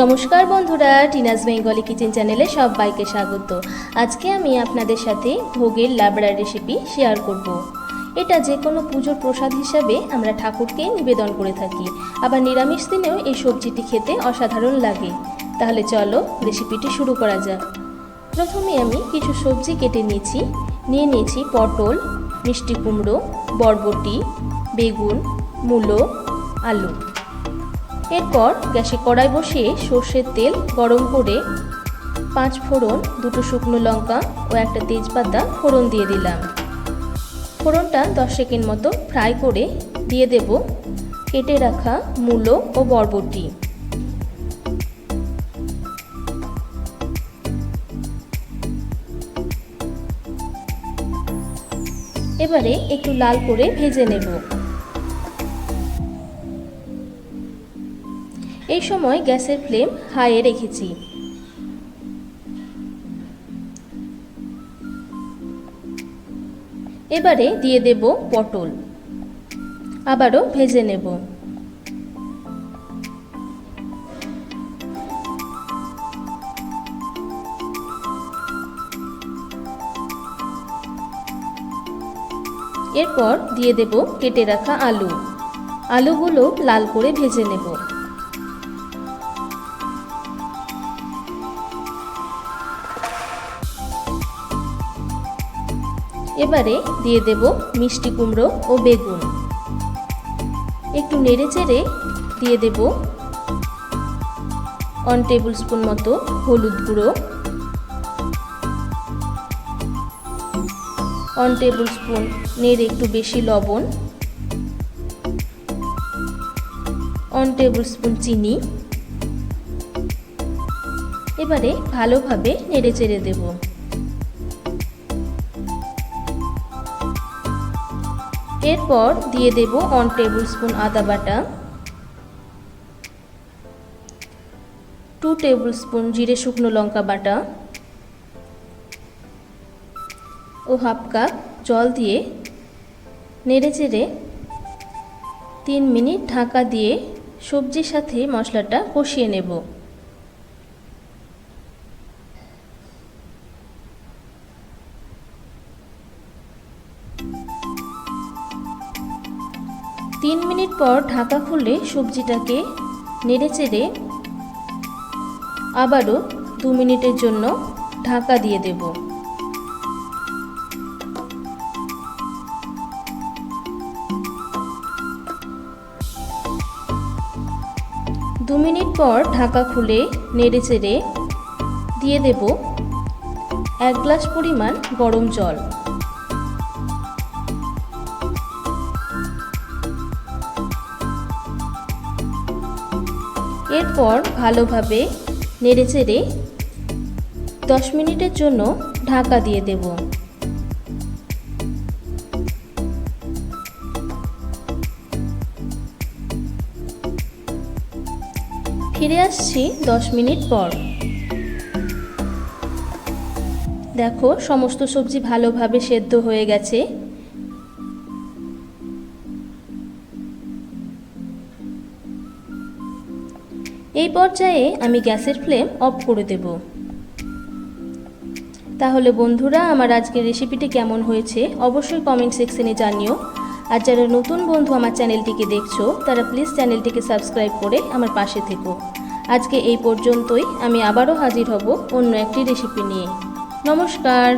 নমস্কার বন্ধুরা, Tina's Bengali kitchen চ্যানেলে সবাইকে স্বাগত। আজকে আমি আপনাদের সাথে ভোগের লাবড়া রেসিপি শেয়ার করব। এটা যে কোনো পুজোর প্রসাদ হিসাবে আমরা ঠাকুরকে নিবেদন করে থাকি, আবার নিরামিষ দিনেও এই সবজিটি খেতে অসাধারণ লাগে। তাহলে চলো রেসিপিটি শুরু করা যাক। প্রথমে আমি কিছু সবজি কেটে নিয়েছি পটল, মিষ্টি কুমড়ো, বরবটি, বেগুন, মূলো, আলু। এরপর গ্যাসে কড়াই বসিয়ে সর্ষের তেল গরম করে 5 ফোড়ন, 2টো শুকনো লঙ্কা ও একটা তেজপাতা ফোড়ন দিয়ে দিলাম। ফোড়নটা 10 সেকেন্ড মতো ফ্রাই করে দিয়ে দেব কেটে রাখা মূলো ও বরবটি। এবারে একটু লাল করে ভেজে নেব। এই সময় গ্যাসের ফ্লেম হাইয়ে রেখেছি। এবারে দিয়ে দেব পটল, আবারও ভেজে নেব। এরপর দিয়ে দেব কেটে রাখা আলু। আলুগুলো লাল করে ভেজে নেব। এবারে দিয়ে দেব মিষ্টি কুমড়ো ও বেগুন। একটু নেড়েচেড়ে দিয়ে দেব 1 টেবিল স্পুন মতো হলুদ গুঁড়ো, 1 টেবিল স্পুন নেড়ে একটু বেশি লবণ, 1 টেবিল স্পুন চিনি। এবারে ভালোভাবে নেড়েচেড়ে দেব। এরপর দিয়ে দেব 1 টেবিল স্পুন আদা বাটা, 2 টেবিল স্পুন জিরে শুকনো লঙ্কা বাটা ও হাফ কাপ জল দিয়ে নেড়েচেড়ে 3 মিনিট ঢাকা দিয়ে সবজির সাথে মশলাটা কষিয়ে নেব। 3 মিনিট পর ঢাকা খুলে সবজিটাকে নেড়েচেড়ে আবারও 2 মিনিটের জন্য ঢাকা দিয়ে দেব। 2 মিনিট পর ঢাকা খুলে নেড়েচেড়ে দিয়ে দেব 1 গ্লাস পরিমাণ গরম জল। এরপর ভালোভাবে নেড়েচেড়ে 10 মিনিটের জন্য ঢাকা দিয়ে দেব। ফিরে আসছি 10 মিনিট পর। দেখো সমস্ত সবজি ভালোভাবে সেদ্ধ হয়ে গেছে। এই পর্যায়ে আমি গ্যাসের ফ্লেম অফ করে দেব। তাহলে বন্ধুরা, আমার আজকের রেসিপিটি কেমন হয়েছে অবশ্যই কমেন্ট সেকশনে জানিও। আর যারা নতুন বন্ধু আমার চ্যানেলটিকে দেখছো তারা প্লিজ চ্যানেলটিকে সাবস্ক্রাইব করে আমার পাশে থেকো। আজকে এই পর্যন্তই। আমি আবারও হাজির হব অন্য একটি রেসিপি নিয়ে। নমস্কার।